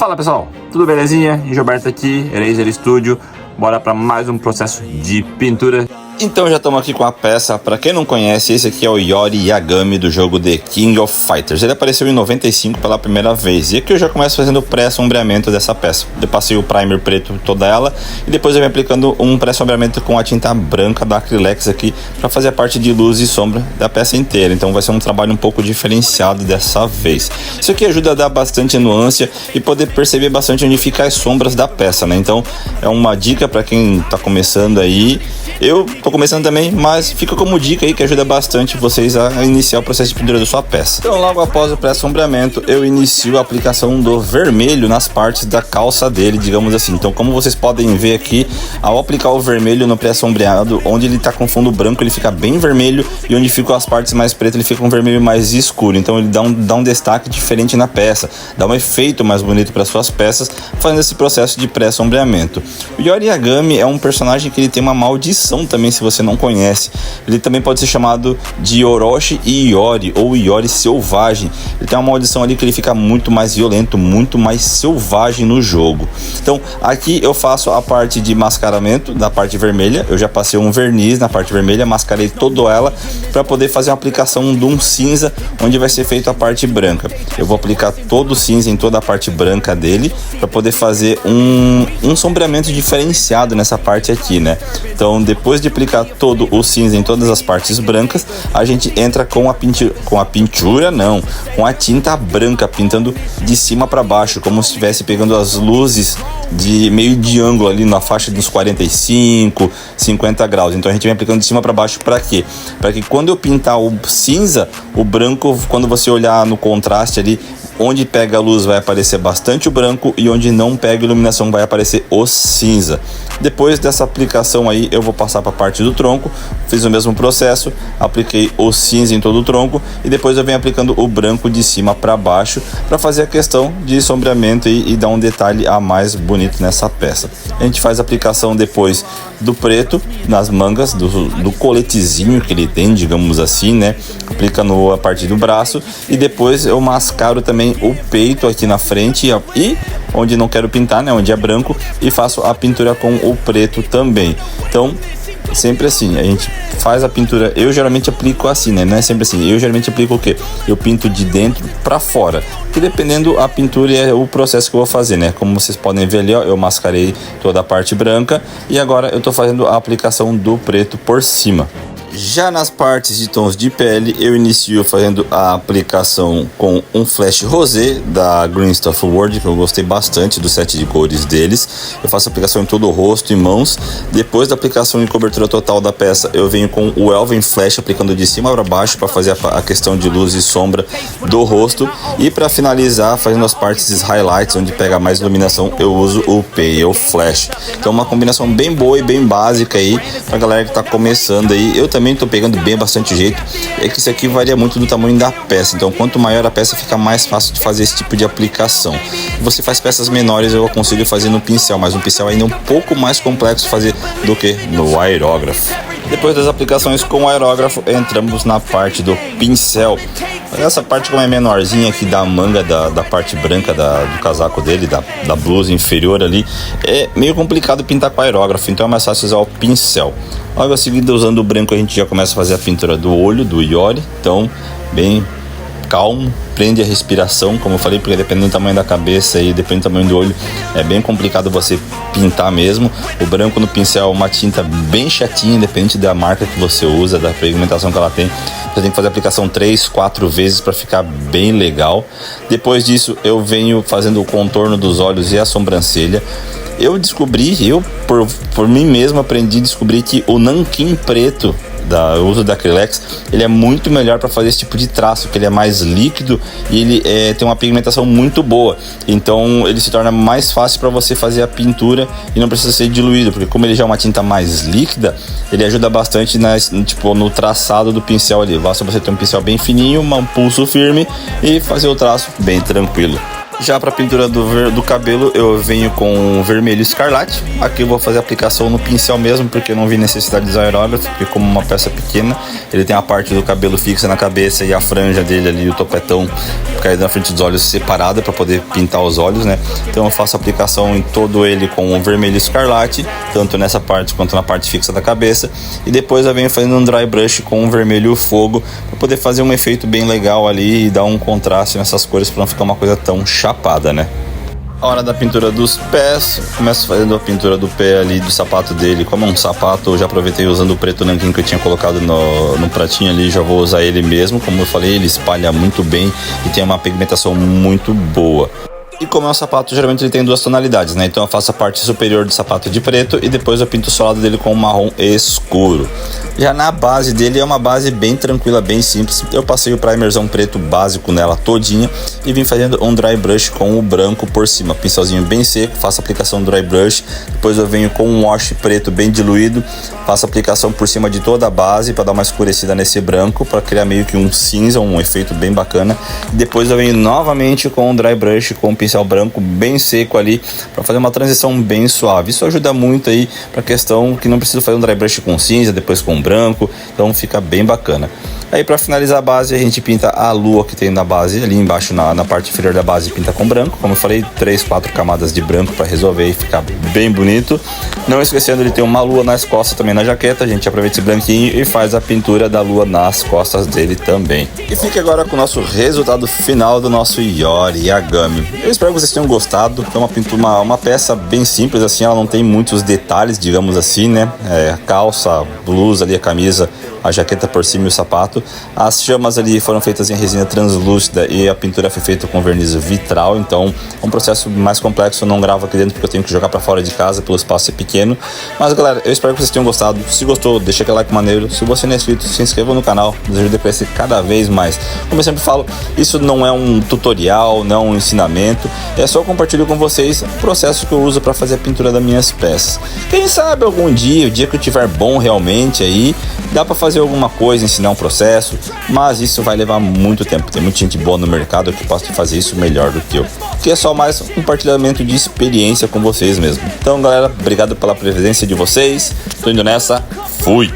Fala pessoal, tudo belezinha? Gilberto aqui, Eraser Studio. Bora para mais um processo de pintura. Então já estamos aqui com a peça. Para quem não conhece, esse aqui é o Yori Yagami do jogo The King of Fighters. Ele apareceu em 95 pela primeira vez. E aqui eu já começo fazendo o pré-sombreamento dessa peça. Eu passei o primer preto toda ela e depois eu venho aplicando um pré-sombreamento com a tinta branca da Acrylex aqui para fazer a parte de luz e sombra da peça inteira. Então vai ser um trabalho um pouco diferenciado dessa vez. Isso aqui ajuda a dar bastante nuance e poder perceber bastante onde ficam as sombras da peça, né? Então é uma dica para quem está começando aí. Eu tô começando também, mas fica como dica aí que ajuda bastante vocês a iniciar o processo de pintura da sua peça. Então logo após o pré-sombreamento eu inicio a aplicação do vermelho nas partes da calça dele, digamos assim. Então como vocês podem ver aqui, ao aplicar o vermelho no pré-sombreado, onde ele tá com fundo branco ele fica bem vermelho e onde ficam as partes mais pretas ele fica um vermelho mais escuro. Então ele dá um destaque diferente na peça, dá um efeito mais bonito para suas peças, fazendo esse processo de pré-sombreamento. O Yori Yagami é um personagem que ele tem uma maldição também, se você não conhece. Ele também pode ser chamado de Orochi Iori ou Iori selvagem. Ele tem uma maldição ali que ele fica muito mais violento, muito mais selvagem no jogo. Então aqui eu faço a parte de mascaramento da parte vermelha. Eu já passei um verniz na parte vermelha, mascarei toda ela para poder fazer a aplicação de um cinza onde vai ser feita a parte branca. Eu vou aplicar todo o cinza em toda a parte branca dele para poder fazer um sombreamento diferenciado nessa parte aqui, né? Então depois de aplicar todo o cinza em todas as partes brancas, a gente entra com a tinta branca, pintando de cima para baixo, como se estivesse pegando as luzes de meio de ângulo ali na faixa dos 45, 50 graus. Então a gente vem aplicando de cima para baixo para quê? Para que quando eu pintar o cinza, o branco, quando você olhar no contraste ali, onde pega a luz vai aparecer bastante o branco e onde não pega iluminação vai aparecer o cinza. Depois dessa aplicação aí eu vou passar para a parte do tronco, fiz o mesmo processo, apliquei o cinza em todo o tronco e depois eu venho aplicando o branco de cima para baixo para fazer a questão de sombreamento e dar um detalhe a mais bonito nessa peça. A gente faz a aplicação depois do preto nas mangas do coletezinho que ele tem, digamos assim, né? Aplica a parte do braço e depois eu mascaro também o peito aqui na frente e onde não quero pintar, né, onde é branco, e faço a pintura com o preto também. Então sempre assim, a gente faz a pintura. Eu geralmente aplico assim, né? Não é sempre assim. Eu geralmente aplico o quê? Eu pinto de dentro para fora. E dependendo a pintura é o processo que eu vou fazer, né? Como vocês podem ver ali, ó, eu mascarei toda a parte branca e agora eu tô fazendo a aplicação do preto por cima. Já nas partes de tons de pele, eu inicio fazendo a aplicação com um flash rosé da Green Stuff World, que eu gostei bastante do set de cores deles. Eu faço a aplicação em todo o rosto e mãos. Depois da aplicação e cobertura total da peça, eu venho com o Elven Flash aplicando de cima para baixo para fazer a questão de luz e sombra do rosto. E para finalizar, fazendo as partes highlights, onde pega mais iluminação, eu uso o Pale Flash. Então uma combinação bem boa e bem básica aí pra galera que tá começando aí. Eu também tô pegando bem bastante jeito. É que isso aqui varia muito do tamanho da peça, então quanto maior a peça fica mais fácil de fazer esse tipo de aplicação. Você faz peças menores, eu aconselho fazer no pincel, mas um pincel ainda é um pouco mais complexo de fazer do que no aerógrafo. Depois das aplicações com o aerógrafo, entramos na parte do pincel. Essa parte, como é menorzinha aqui da manga da parte branca do casaco dele, da blusa inferior ali, é meio complicado pintar com aerógrafo, então é mais fácil usar o pincel. Logo a seguir, usando o branco, a gente já começa a fazer a pintura do olho do Yori. Então bem calmo, prende a respiração, como eu falei, porque dependendo do tamanho da cabeça e dependendo do tamanho do olho, é bem complicado você pintar mesmo. O branco no pincel é uma tinta bem chatinha, depende da marca que você usa, da pigmentação que ela tem. Você tem que fazer a aplicação 3, 4 vezes para ficar bem legal. Depois disso, eu venho fazendo o contorno dos olhos e a sobrancelha. Eu por mim mesmo aprendi a descobrir que o nanquim preto o uso da Acrylex, ele é muito melhor para fazer esse tipo de traço, que ele é mais líquido e ele tem uma pigmentação muito boa, então ele se torna mais fácil para você fazer a pintura e não precisa ser diluído, porque como ele já é uma tinta mais líquida, ele ajuda bastante no traçado do pincel ali. Basta você ter um pincel bem fininho, um pulso firme e fazer o traço bem tranquilo. Já para a pintura do cabelo, eu venho com vermelho escarlate. Aqui eu vou fazer a aplicação no pincel mesmo, porque eu não vi necessidade de usar aerógrafo, porque como uma peça pequena, ele tem a parte do cabelo fixa na cabeça e a franja dele ali, o topetão caído na frente dos olhos separada para poder pintar os olhos, né? Então eu faço a aplicação em todo ele com o vermelho escarlate, tanto nessa parte quanto na parte fixa da cabeça. E depois eu venho fazendo um dry brush com o vermelho fogo, para poder fazer um efeito bem legal ali e dar um contraste nessas cores para não ficar uma coisa tão chapada, né? A hora da pintura dos pés, começo fazendo a pintura do pé ali, do sapato dele. Como é um sapato, eu já aproveitei usando o preto nanquim que eu tinha colocado no pratinho ali, já vou usar ele mesmo. Como eu falei, ele espalha muito bem e tem uma pigmentação muito boa. E como é um sapato, geralmente ele tem duas tonalidades, né? Então eu faço a parte superior do sapato de preto e depois eu pinto o solado dele com um marrom escuro. Já na base dele é uma base bem tranquila, bem simples. Eu passei o primerzão preto básico nela todinha e vim fazendo um dry brush com o branco por cima. Pincelzinho bem seco, faço a aplicação do dry brush. Depois eu venho com um wash preto bem diluído, faço a aplicação por cima de toda a base para dar uma escurecida nesse branco, para criar meio que um cinza, um efeito bem bacana. Depois eu venho novamente com um dry brush com um pincel branco bem seco ali, para fazer uma transição bem suave. Isso ajuda muito aí para a questão que não precisa fazer um dry brush com cinza, depois com branco, então fica bem bacana. Aí para finalizar a base, a gente pinta a lua que tem na base, ali embaixo na parte inferior da base, pinta com branco. Como eu falei, 3-4 camadas de branco para resolver e ficar bem bonito. Não esquecendo de ter uma lua nas costas também na jaqueta, a gente aproveita esse branquinho e faz a pintura da lua nas costas dele também. E fique agora com o nosso resultado final do nosso Yori Yagami. Eu espero que vocês tenham gostado. É uma peça bem simples assim, ela não tem muitos detalhes, digamos assim, né? A calça, a blusa ali, a camisa, a jaqueta por cima e o sapato. As chamas ali foram feitas em resina translúcida e a pintura foi feita com verniz vitral, então é um processo mais complexo. Eu não gravo aqui dentro porque eu tenho que jogar para fora de casa pelo espaço ser pequeno. Mas galera, eu espero que vocês tenham gostado. Se gostou, deixa aquele like maneiro. Se você não é inscrito, se inscreva no canal, nos ajuda a crescer cada vez mais. Como eu sempre falo, isso não é um tutorial, não é um ensinamento, é só compartilhar com vocês o processo que eu uso para fazer a pintura das minhas peças. Quem sabe algum dia, o dia que eu tiver bom realmente aí, dá para fazer alguma coisa, ensinar um processo, mas isso vai levar muito tempo. Tem muita gente boa no mercado que pode fazer isso melhor do que eu, que é só mais um compartilhamento de experiência com vocês mesmo. Então galera, obrigado pela presença de vocês, tô indo nessa, fui!